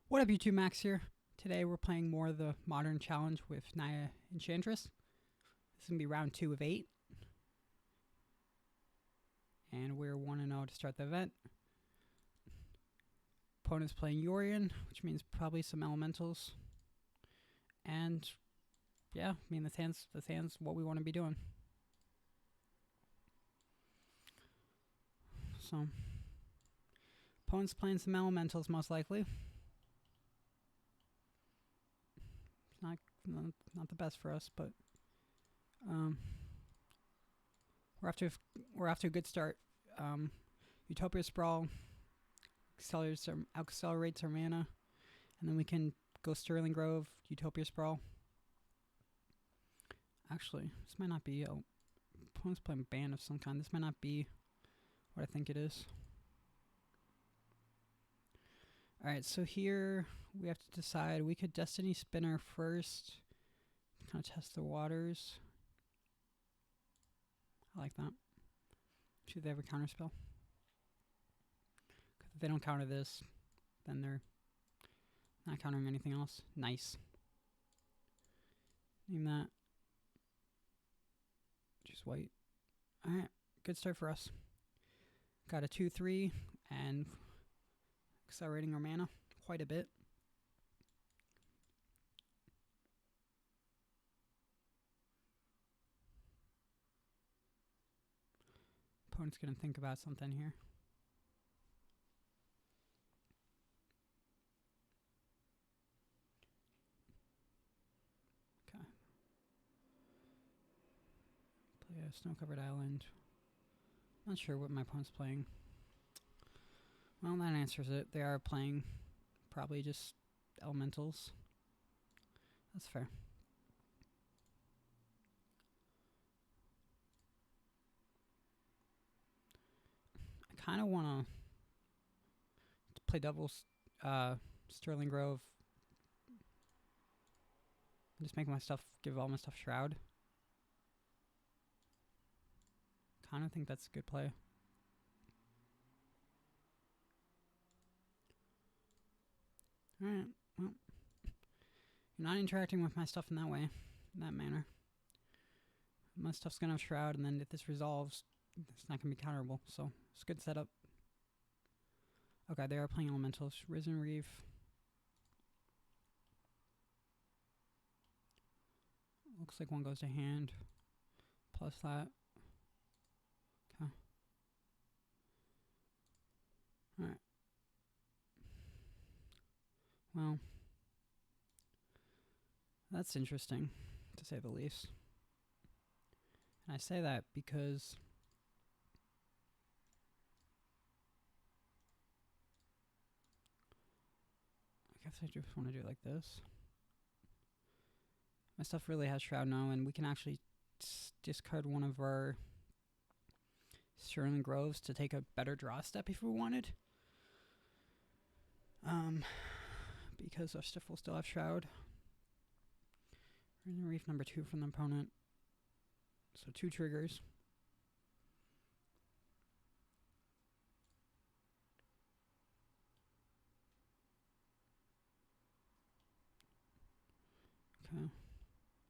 What up, YouTube? Max here. Today we're playing more of the Modern Challenge with Naya Enchantress. This is going to be round 2 of 8. And we're 1-0 to start the event. Opponent's playing Yorion, which means probably some elementals. And yeah, I mean, this hand's what we want to be doing. So, opponent's playing some elementals most likely. Not the best for us, but we're off to a good start. Utopia Sprawl accelerates our mana, and then we can go Sterling Grove, Utopia Sprawl. Actually, this might not be opponent's playing Band of some kind. This might not be what I think it is. Alright, so here we have to decide. We could Destiny Spinner first. Kind of test the waters. I like that. Should they have a counter spell? Because if they don't counter this, then they're not countering anything else. Nice. Name that. Just white. Alright, good start for us. Got a 2-3 and accelerating our mana quite a bit. Opponent's going to think about something here. Okay. Play a snow-covered island. Not sure what my opponent's playing. Well, that answers it. They are playing probably just elementals. That's fair. I kind of want to play doubles Sterling Grove. Just make my stuff, give all my stuff Shroud. Kind of think that's a good play. Alright, well, you're not interacting with my stuff in that way, in that manner. My stuff's gonna have Shroud, and then if this resolves, it's not gonna be counterable, so it's a good setup. Okay, they are playing elementals. Risen Reef. Looks like one goes to hand. Plus that. Okay. Alright. Well, that's interesting, to say the least. And I say that because I guess I just want to do it like this. My stuff really has Shroud now, and we can actually discard one of our Sterling Groves to take a better draw step if we wanted. Because our stuff will still have Shroud. Risen Reef number 2 from the opponent. So 2 triggers. Okay.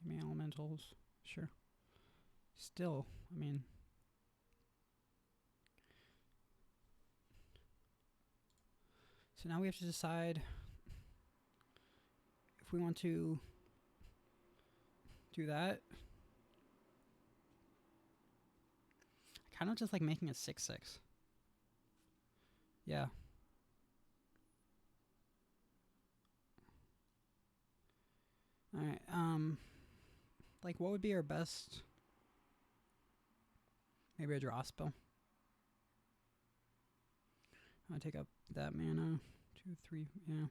Give me elementals. Sure. Still, I mean, so now we have to decide if we want to do that. I kind of just like making a 6-6. Yeah. Alright, like what would be our best? Maybe a draw spell. I'll take up that mana. 2, 3, yeah.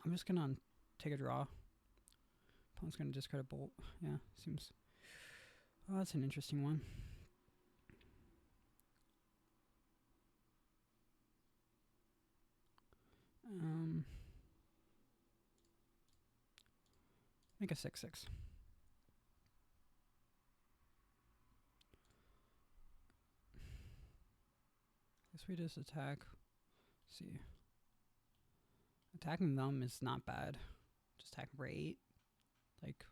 I'm just gonna take a draw. Opponent's gonna discard a bolt. Yeah, seems. Oh, that's an interesting one. Make a 6-6. Guess we just attack. See. Attacking them is not bad. Just attack for 8. Like.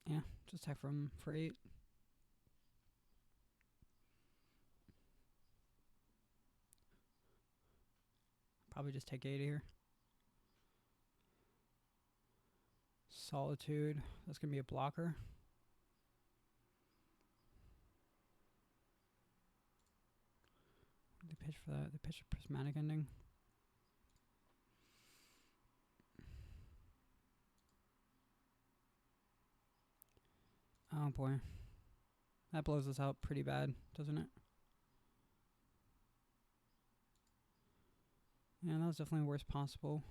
Yeah, just attack from for 8. Probably just take 8 here. Solitude. That's going to be a blocker. What did they pitch for that? They pitched a prismatic ending. Oh boy. That blows us out pretty bad, doesn't it? Yeah, that was definitely worst possible.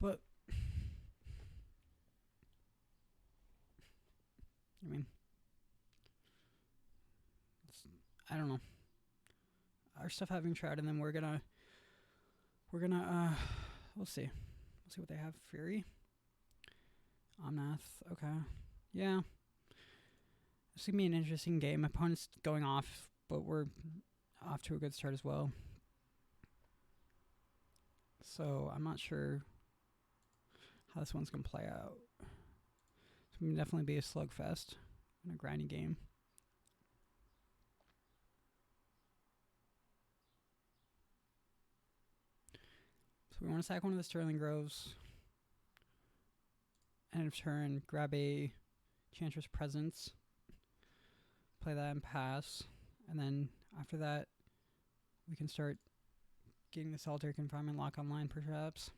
But I mean, I don't know. Our stuff having Shroud, and then we're gonna we'll see. We'll see what they have. Fury. Omnath. Okay. Yeah. This is gonna be an interesting game. Opponent's going off, but we're off to a good start as well. So I'm not sure how this one's gonna play out. It's gonna definitely be a slugfest and a grindy game. So we want to sack one of the Sterling Groves. End of turn, grab a Enchantress Presence. Play that and pass. And then after that, we can start getting the Solitary Confinement lock online, perhaps.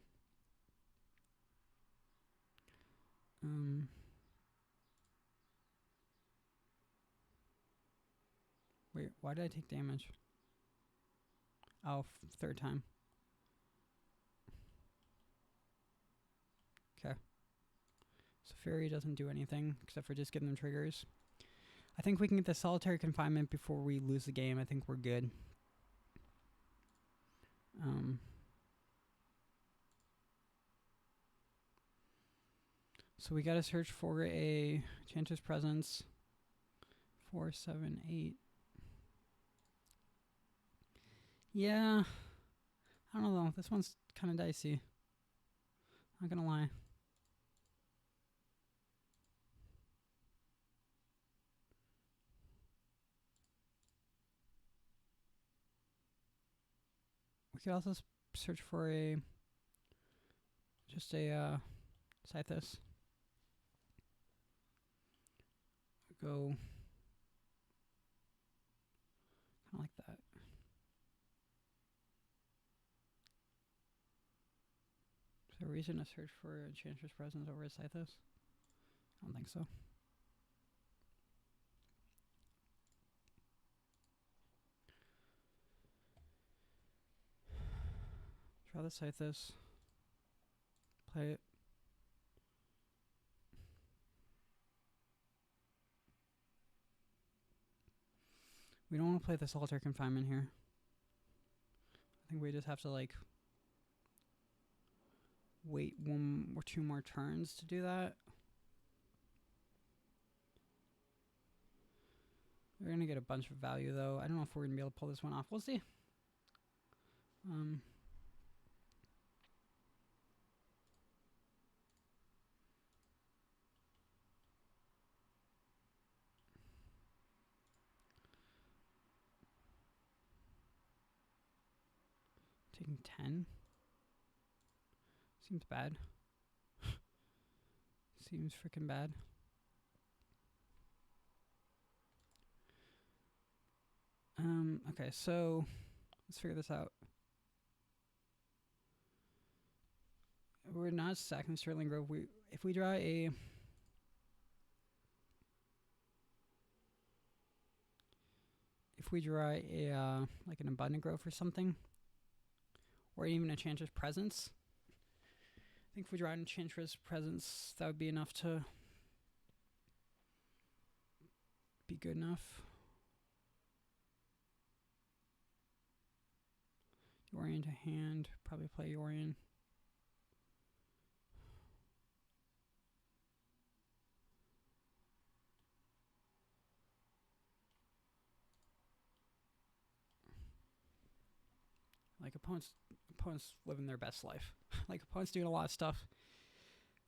Wait, why did I take damage? Oh, third time. Okay. So Fury doesn't do anything except for just giving them triggers. I think we can get the Solitary Confinement before we lose the game. I think we're good. So we gotta search for a Enchantress Presence. 4, 7, 8. Yeah. I don't know. This one's kind of dicey. Not gonna lie. We could also search for a Sythis. Go kind of like that. Is there a reason to search for Enchantress Presence over a Sythis? I don't think so. Draw the Sythis. Play it. We don't want to play the Solitary Confinement here. I think we just have to like wait 1 or 2 more turns to do that. We're gonna get a bunch of value though. I don't know if we're gonna be able to pull this one off. We'll see. Taking 10 seems bad. Seems freaking bad. Okay, so let's figure this out. We're not sacking Sterling Grove. If we draw a like an Abundant Grove or something, or even a Enchantress Presence. I think if we draw an Enchantress Presence, that would be enough to be good enough. Yorion to hand. Probably play Yorion. Like opponents living their best life. Like opponents doing a lot of stuff.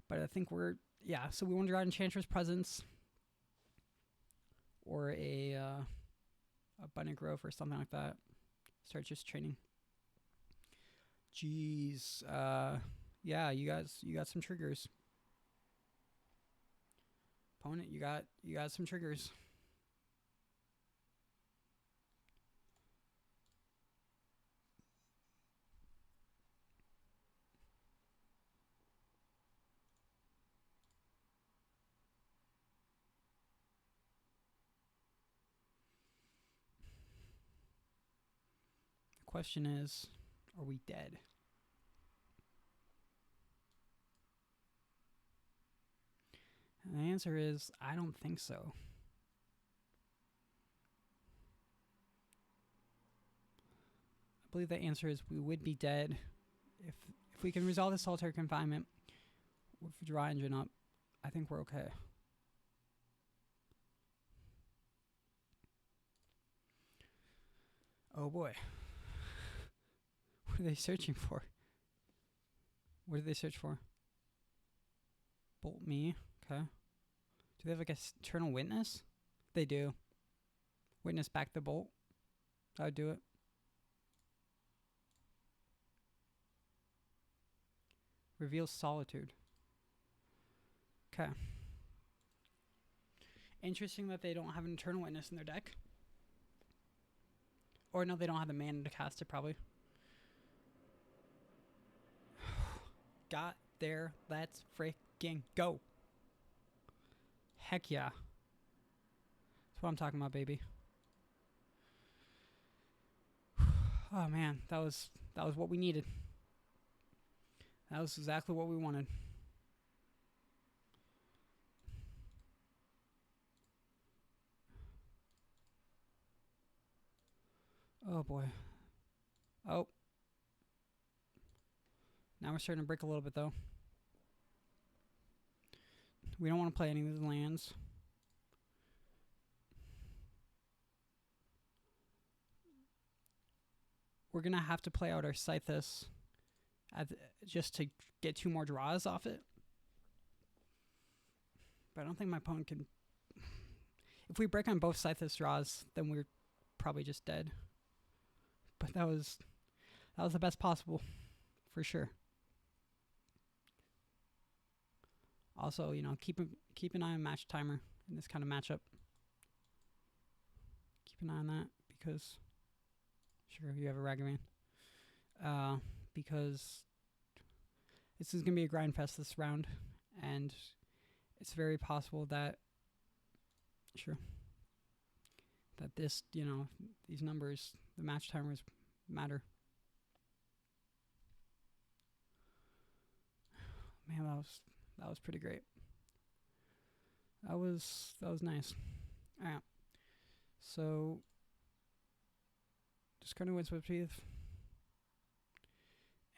But I think so we want to draw Enchantress Presence or a Abundant Grove or something like that. Start just training. Jeez. Yeah, you got some triggers. Opponent, you got some triggers. The question is, are we dead? And the answer is, I don't think so. I believe the answer is we would be dead if we can resolve the Solitary Confinement with Draw Engine up. I think we're okay. Oh boy. What are they searching for? What did they search for? Bolt me. Okay. Do they have like a Eternal Witness? They do. Witness back the bolt. I would do it. Reveals Solitude. Okay. Interesting that they don't have an Eternal Witness in their deck. Or no, they don't have the mana to cast it, probably. Got there. Let's freaking go. Heck yeah. That's what I'm talking about, baby. Oh man, that was what we needed. That was exactly what we wanted. Oh boy. Oh. Now we're starting to break a little bit though. We don't want to play any of these lands. We're going to have to play out our Sythis just to get 2 more draws off it. But I don't think my opponent can... If we break on both Sythis draws, then we're probably just dead. But that was the best possible, for sure. Also, you know, keep an eye on match timer in this kind of matchup. Keep an eye on that because, sure, you have a Ragavan. Because this is going to be a grind fest this round, and it's very possible that, sure, that this, you know, these numbers, the match timers matter. Man, that was pretty great. That was nice. All right. So, just kind of Windswept Heath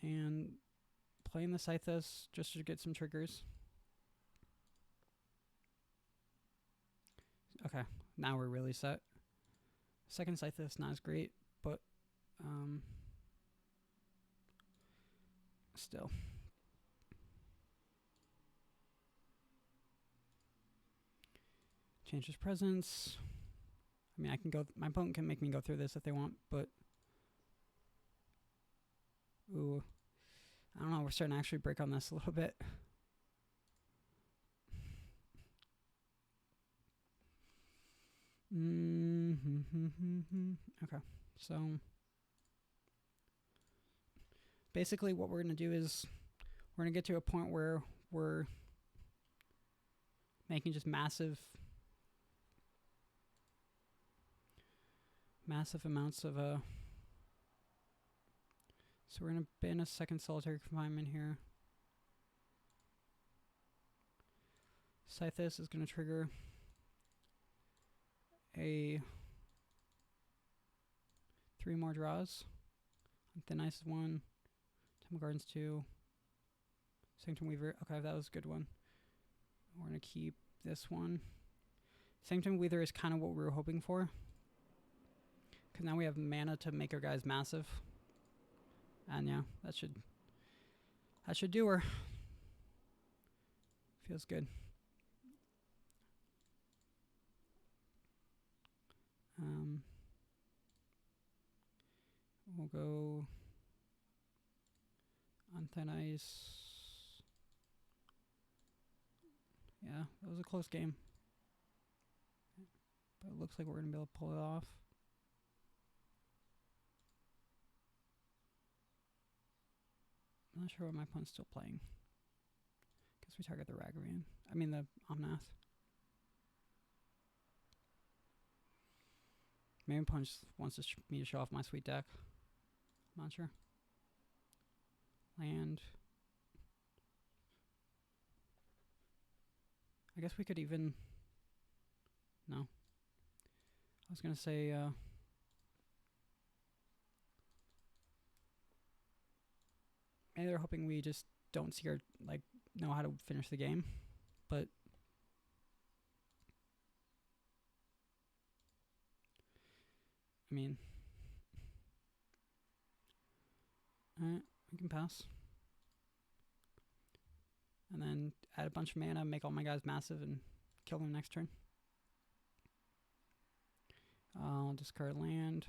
and playing the Sythis just to get some triggers. Okay, now we're really set. Second Sythis, not as great, but still. Change his presence. I mean, I can go... my opponent can make me go through this if they want, but... Ooh. I don't know, we're starting to actually break on this a little bit. Okay, so... basically what we're going to do is... we're going to get to a point where we're... making just massive amounts of so we're going to ban a second Solitary Confinement here. Sythis is going to trigger a 3 more draws. Thin Ice is 1. Temple Gardens 2. Sanctum Weaver. Okay, that was a good one. We're going to keep this one. Sanctum Weaver is kind of what we were hoping for. Because now we have mana to make our guys massive. And yeah, that should do her. Feels good. We'll go on thin ice. Yeah, that was a close game. But it looks like we're going to be able to pull it off. I'm not sure why my opponent's still playing. Guess we target the Ragavan. I mean the Omnath. Maybe opponent just wants me to show off my sweet deck. I'm not sure. Land. I guess we could even... No. I was going to say... maybe they're hoping we just don't see our... like, know how to finish the game. But... I mean... Alright, we can pass. And then add a bunch of mana, make all my guys massive, and kill them next turn. I'll discard land,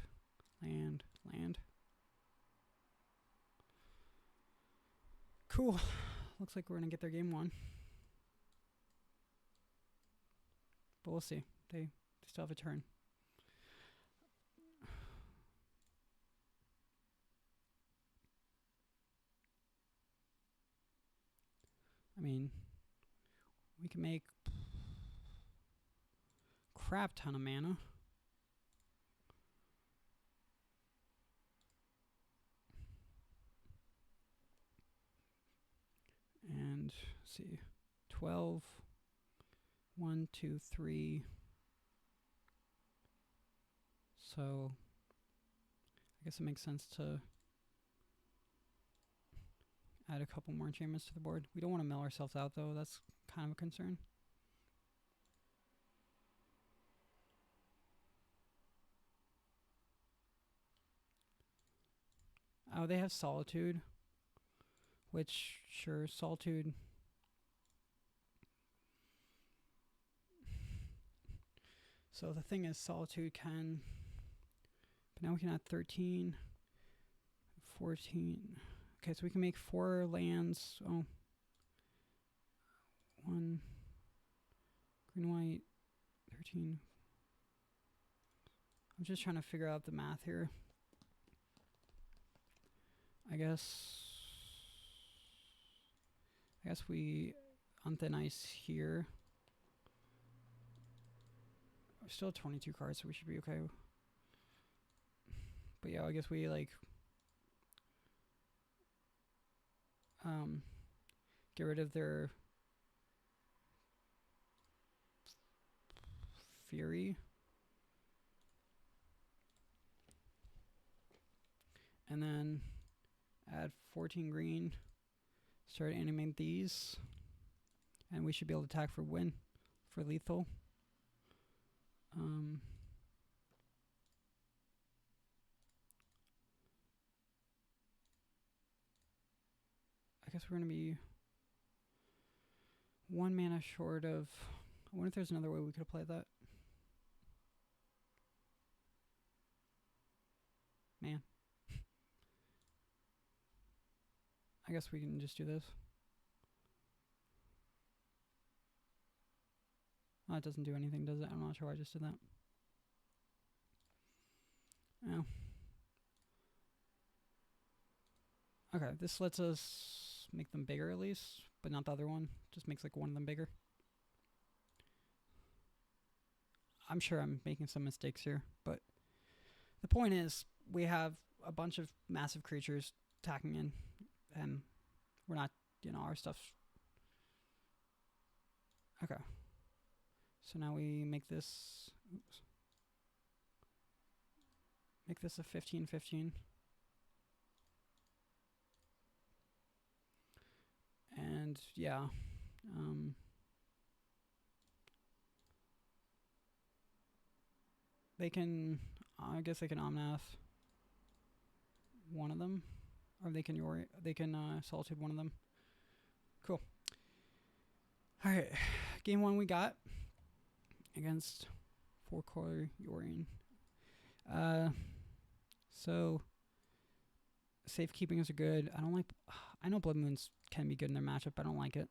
land, land. Cool. Looks like we're going to get their game won. But we'll see. They still have a turn. I mean, we can make crap ton of mana. And let's see, 12, 1, 2, 3. So I guess it makes sense to add a couple more enchantments to the board. We don't want to mill ourselves out though, that's kind of a concern. Oh, they have Solitude. Which, sure, Solitude. So the thing is, Solitude can... But now we can add 13, 14... Okay, so we can make 4 lands. Oh. 1. Green, white. 13. I'm just trying to figure out the math here. I guess we on thin ice here. We're still at 22 cards, so we should be okay. But yeah, I guess we like get rid of their Fury. And then add 14 green. Start animating these. And we should be able to attack for win. For lethal. I guess we're going to be 1 mana short of... I wonder if there's another way we could have played that. Man. I guess we can just do this. Oh, it doesn't do anything, does it? I'm not sure why I just did that. Oh. Okay, this lets us make them bigger at least, but not the other one. Just makes like one of them bigger. I'm sure I'm making some mistakes here, but the point is we have a bunch of massive creatures attacking in, and we're not, you know, our stuff's... Okay. So now we make this... Oops. Make this a 15/15. And yeah, they can, I guess they can Omnath one of them. or they can Solitude one of them. Cool. All right, game 1 we got against 4-color Yorion. So Safekeepings are good. I know Blood Moons can be good in their matchup, but I don't like it.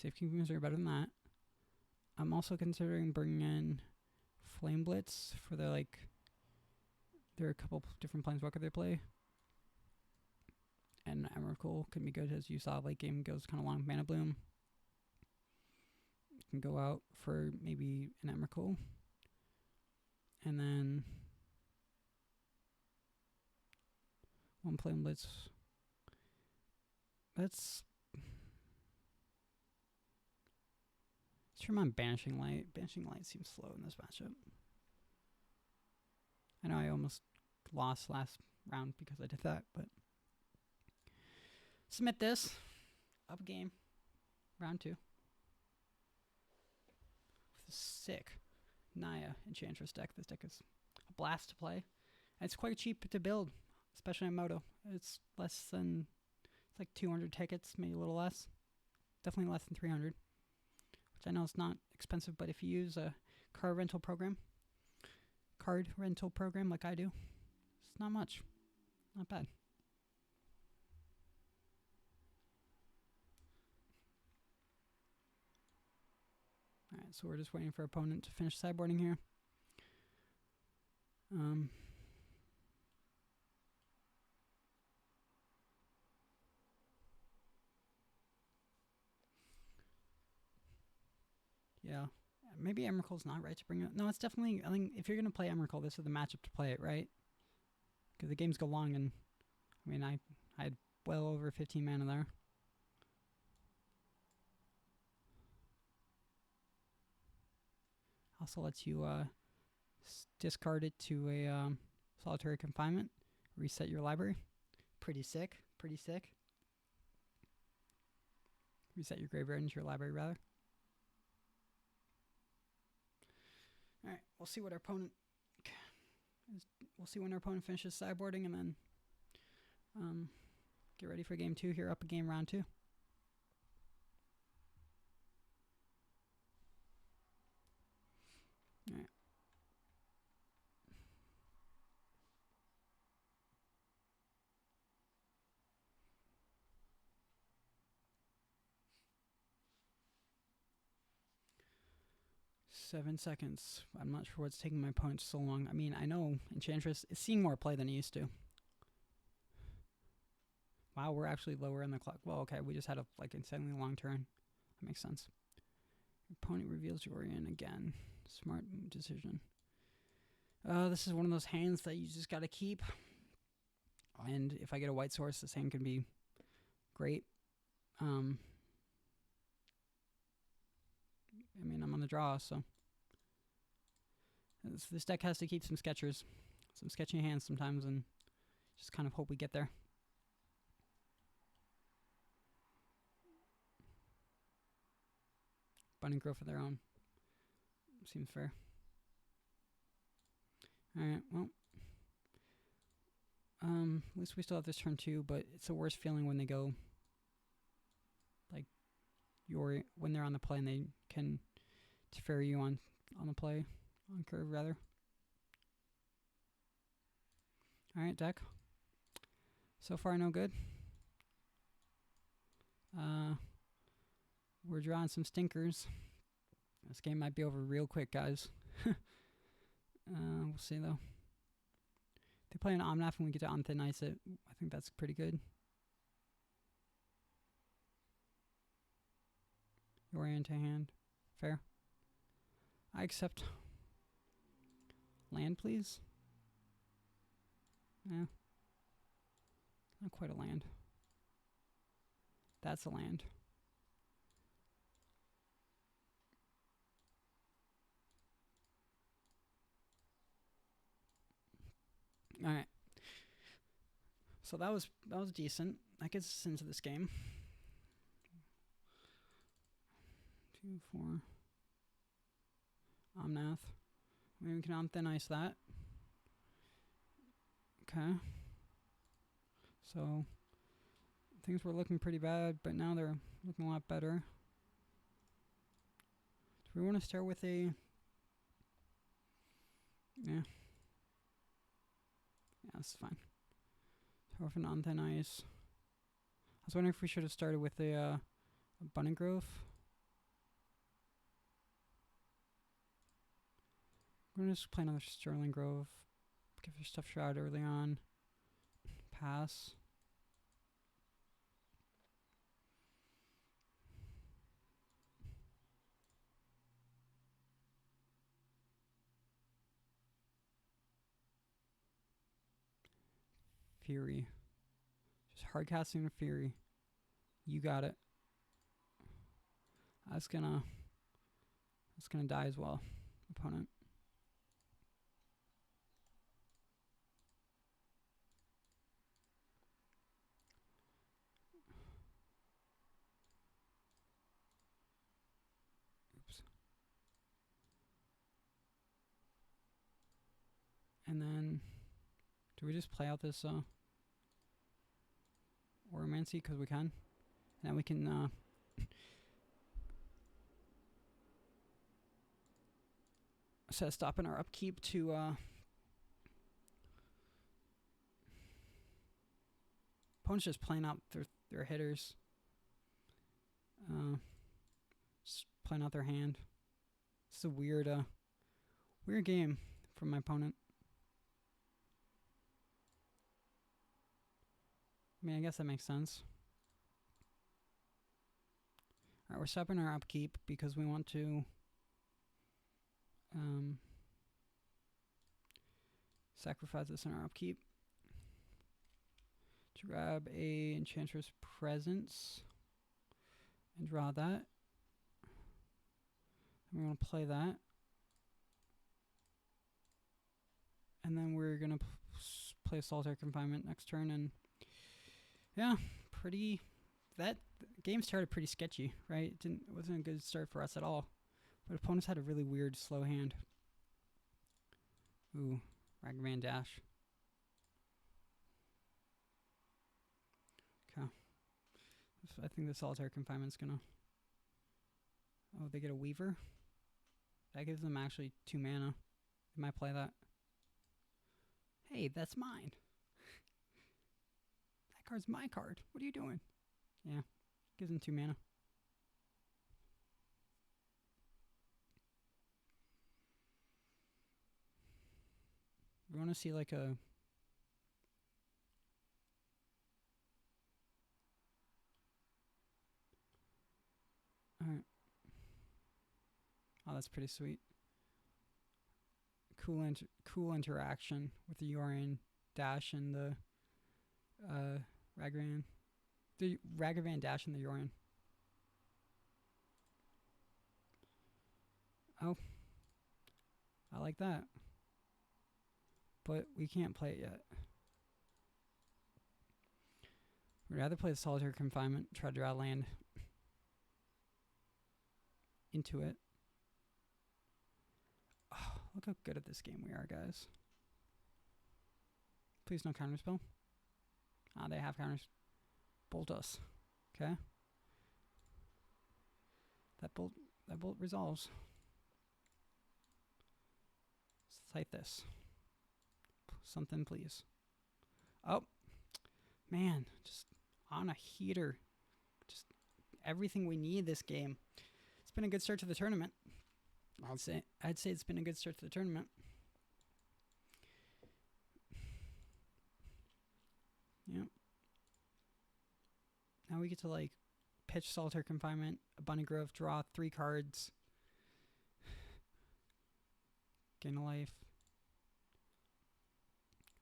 Safekeepings are better than that. I'm also considering bringing in Flame Blitz for there are a couple different planeswalker they play. And Emrakul can be good, as you saw late game goes kind of long. Mana Bloom. You can go out for maybe an Emrakul. And then one Flame Blitz. Let's try on Banishing Light. Banishing Light seems slow in this matchup. I know I almost lost last round because I did that, but submit this. Up game. Round 2. With a sick Naya Enchantress deck. This deck is a blast to play. And it's quite cheap to build, especially on Moto. It's like 200 tickets, maybe a little less. Definitely less than 300. Which I know is not expensive, but if you use a card rental program like I do, it's not much. Not bad. Alright, so we're just waiting for our opponent to finish sideboarding here. Yeah. Maybe Emrakul's not right to bring it. No, it's definitely, I think if you're going to play Emrakul, this is the matchup to play it, right? Because the games go long, and I mean, I had well over 15 mana there. Also lets you discard it to a Solitary Confinement, reset your library. Pretty sick. Reset your graveyard into your library, rather. Alright, we'll see when our opponent finishes sideboarding, and then get ready for game 2 here, up a game round 2. Alright. Seven seconds. I'm not sure what's taking my opponent so long. I mean, I know Enchantress is seeing more play than he used to. Wow, we're actually lower in the clock. Well, okay, we just had a insanely long turn. That makes sense. Your opponent reveals Yorion again. Smart decision. This is one of those hands that you just gotta keep. And if I get a white source, this hand can be great. I mean, I'm on the draw, so this deck has to keep some sketchers, some sketchy hands sometimes, and just kind of hope we get there. Bunny grow for their own. Seems fair. Alright, well. At least we still have this turn 2, but it's the worst feeling when they go when they're on the play and they can defer you on the play, on curve rather. Alright, deck. So far no good. We're drawing some stinkers. This game might be over real quick, guys. We'll see though. If they play an Omnath and we get to on thin ice it, I think that's pretty good. Yorion to hand. Fair. I accept. Land, please. Yeah. Not quite a land. That's a land. Alright. So that was decent. That gets us into this game. 2, 4. Omnath. Maybe we can on thin ice that. Okay. So things were looking pretty bad, but now they're looking a lot better. Do we want to start with a... Yeah, that's fine. Start with an on thin ice. I was wondering if we should have started with a Abundant Growth. We're going to just play another Sterling Grove. Give your stuff Shroud early on. Pass. Fury. Just hard casting a Fury. You got it. That's gonna die as well, opponent. Oops. And then, do we just play out this Auramancy because we can? And then we can set a stop in our upkeep to opponent's just playing out their hitters. Just playing out their hand. It's a weird game from my opponent. I mean, I guess that makes sense. Alright, we're stopping our upkeep because we want to sacrifice this in our upkeep to grab a Enchantress Presence and draw that. And we want to play that. And then we're going to play Solitary Confinement next turn. And yeah, that game started pretty sketchy, right? It wasn't a good start for us at all. But opponents had a really weird slow hand. Ooh, Ragavan Dash. Okay. I think the Solitary Confinement's gonna... Oh, they get a Weaver? That gives them actually 2 mana. They might play that. Hey, that's mine. That card's my card. What are you doing? Yeah, gives them 2 mana. We want to see like a... Alright. Oh, that's pretty sweet. Cool interaction with the Yorion Dash and the Ragavan. The Ragavan Dash and the Yorion. Oh. I like that. But we can't play it yet. We'd rather play the Solitary Confinement, try to draw land into it. Oh, look how good at this game we are, guys. Please no counterspell. Ah, they have counters. Bolt us. Okay. That bolt resolves. Sythis. Something, please. Oh, man, just on a heater. Just everything we need this game. It's been a good start to the tournament. I'd say it's been a good start to the tournament. Yep. Now we get to like pitch Solitary Confinement, Abundant Growth, draw 3 cards, gain a life.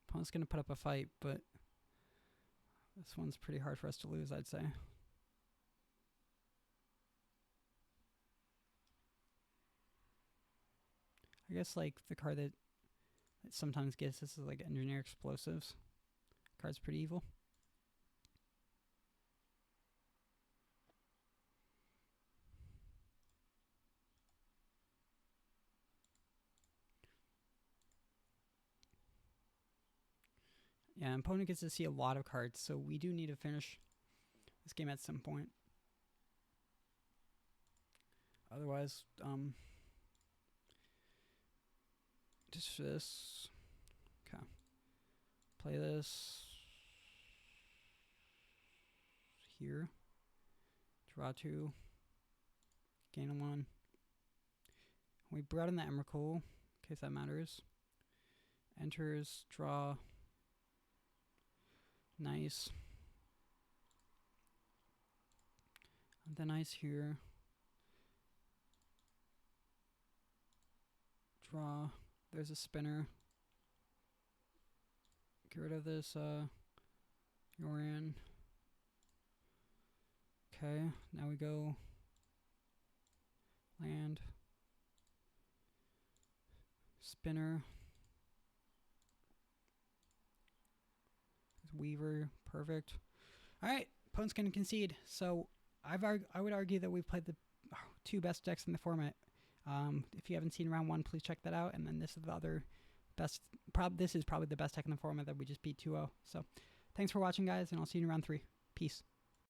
Opponent's gonna put up a fight, but this one's pretty hard for us to lose, I'd say. I guess like the card that sometimes gets this is like Engineer Explosives. Card's pretty evil. Yeah, opponent gets to see a lot of cards, so we do need to finish this game at some point. Otherwise, just this. Okay. Play this here. Draw 2. Gain 1. We brought in the Emrakul, in case that matters. Enters, draw. Nice. And then ice here. Draw. There's a spinner. Get rid of this Yorian. Okay, now we go land. Spinner. Weaver, perfect. Alright, opponent's going to concede. So I would argue that we've played the 2 best decks in the format. If you haven't seen round 1, please check that out. And then this is the other best. This is probably the best deck in the format that we just beat 2-0. So thanks for watching, guys, and I'll see you in round 3. Peace.